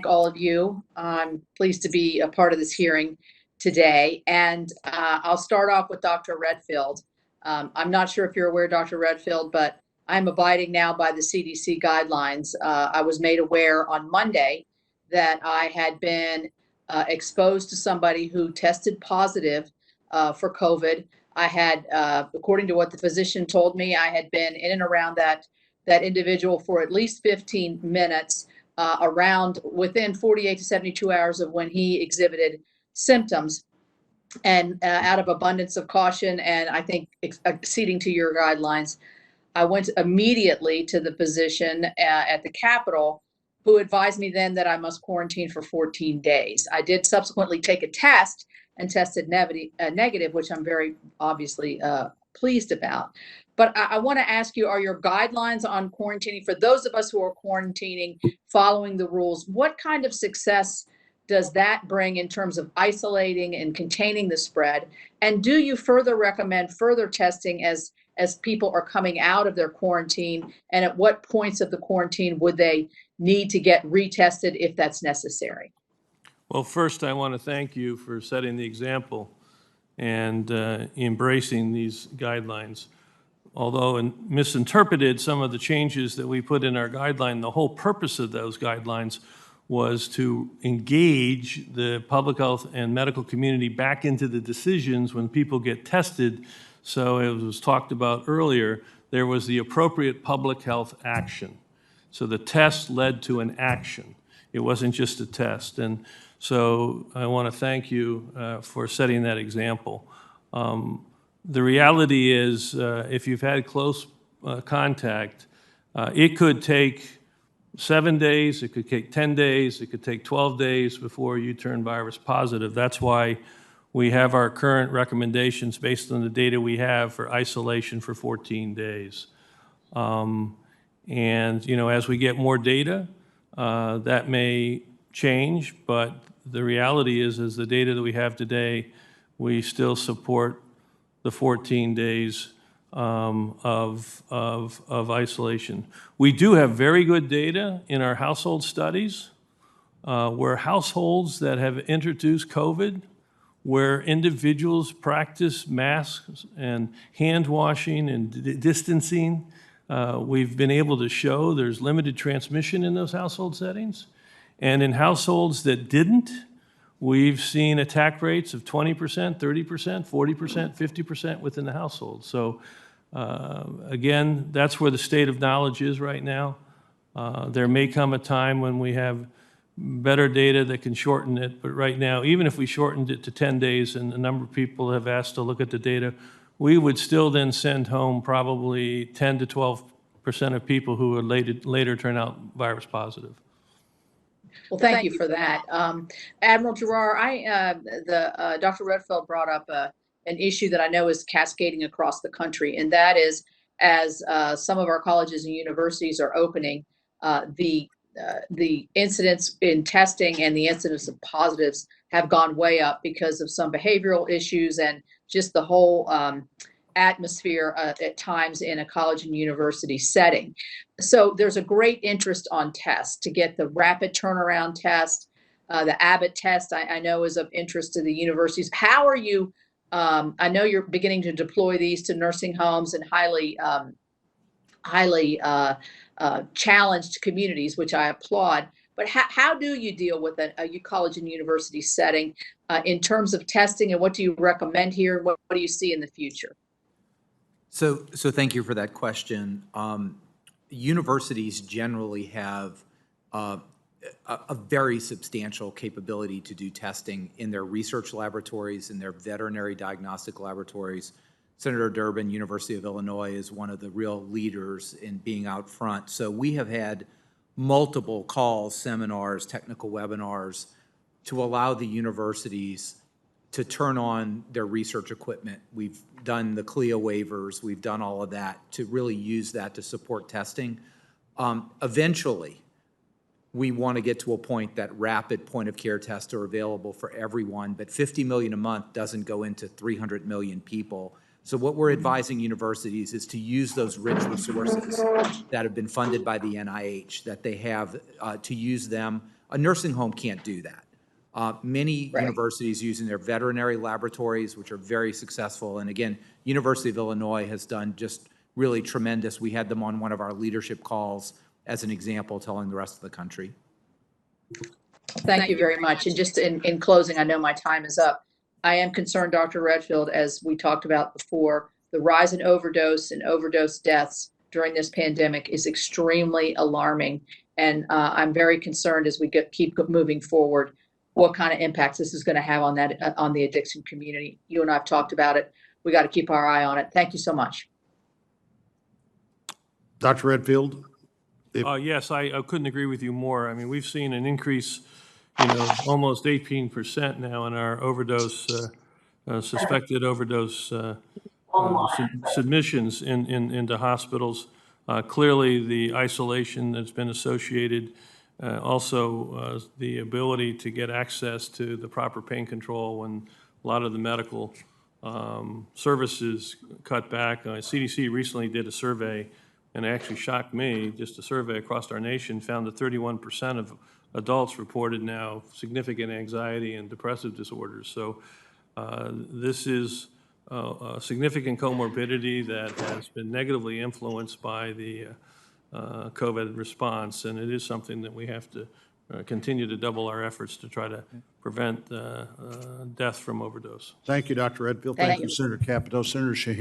thank all of you. I'm pleased to be a part of this hearing today. And I'll start off with Dr. Redfield. I'm not sure if you're aware, Dr. Redfield, but I'm abiding now by the CDC guidelines. I was made aware on Monday that I had been exposed to somebody who tested positive for COVID. I had, according to what the physician told me, I had been in and around that individual for at least 15 minutes, around within 48 to 72 hours of when he exhibited symptoms. And out of abundance of caution, and I think acceding to your guidelines, I went immediately to the physician at the Capitol, who advised me then that I must quarantine for 14 days. I did subsequently take a test and tested negative, which I'm very obviously pleased about. But I want to ask you, are your guidelines on quarantining, for those of us who are quarantining, following the rules, what kind of success does that bring in terms of isolating and containing the spread? And do you further recommend further testing as people are coming out of their quarantine? And at what points of the quarantine would they need to get retested if that's necessary? Well, first, I want to thank you for setting the example and embracing these guidelines. Although misinterpreted some of the changes that we put in our guideline, the whole purpose of those guidelines was to engage the public health and medical community back into the decisions when people get tested. So as was talked about earlier, there was the appropriate public health action. So the test led to an action. It wasn't just a test. And so I want to thank you for setting that example. The reality is, if you've had close contact, it could take 7 days, it could take 10 days, it could take 12 days before you turn virus positive. That's why we have our current recommendations based on the data we have for isolation for 14 days. And as we get more data, that may change, but the reality is the data that we have today, we still support the 14 days of isolation. We do have very good data in our household studies, where households that have introduced COVID, where individuals practice masks and hand washing and distancing, we've been able to show there's limited transmission in those household settings. And in households that didn't, we've seen attack rates of 20%, 30%, 40%, 50% within the household. So again, that's where the state of knowledge is right now. There may come a time when we have better data that can shorten it, but right now, even if we shortened it to 10 days and a number of people have asked to look at the data, we would still then send home probably 10 to 12% of people who would later turn out virus positive. Well, thank you for that. Admiral Giroir, Dr. Redfield brought up an issue that I know is cascading across the country, and that is, as some of our colleges and universities are opening, the incidence in testing and the incidence of positives have gone way up because of some behavioral issues and just the whole atmosphere at times in a college and university setting. So there's a great interest on tests to get the rapid turnaround test. The Abbott test I know is of interest to the universities. How are you, I know you're beginning to deploy these to nursing homes and highly challenged communities, which I applaud. But how do you deal with a college and university setting in terms of testing, and what do you recommend here? What do you see in the future? So thank you for that question. Universities generally have a very substantial capability to do testing in their research laboratories, in their veterinary diagnostic laboratories. Senator Durbin, University of Illinois, is one of the real leaders in being out front. So we have had multiple calls, seminars, technical webinars to allow the universities to turn on their research equipment. We've done the CLIA waivers, we've done all of that to really use that to support testing. Eventually, we want to get to a point that rapid point-of-care tests are available for everyone, but 50 million a month doesn't go into 300 million people. So what we're advising universities is to use those rich resources that have been funded by the NIH, that they have, to use them A nursing home can't do that. Many Right. universities using their veterinary laboratories, which are very successful. And again, University of Illinois has done just really tremendous. We had them on one of our leadership calls as an example, telling the rest of the country. Thank you very much. And just in closing, I know my time is up. I am concerned, Dr. Redfield, as we talked about before, the rise in overdose and overdose deaths during this pandemic is extremely alarming. And I'm very concerned as we keep moving forward, what kind of impacts this is going to have on on the addiction community. You and I have talked about it. We got to keep our eye on it. Thank you so much. Dr. Redfield? Yes, I couldn't agree with you more. I mean, we've seen an increase, almost 18% now in our overdose, suspected overdose submissions into hospitals. Clearly, the isolation that's been associated, also the ability to get access to the proper pain control when a lot of the medical services cut back. CDC recently did a survey, and it actually shocked me. Just a survey across our nation found that 31% of adults reported now significant anxiety and depressive disorders. So this is a significant comorbidity that has been negatively influenced by the COVID response, and it is something that we have to continue to double our efforts to try to prevent death from overdose. Thank you, Dr. Redfield. Thank Thank you, you. Senator Capito. Senator Shaheen.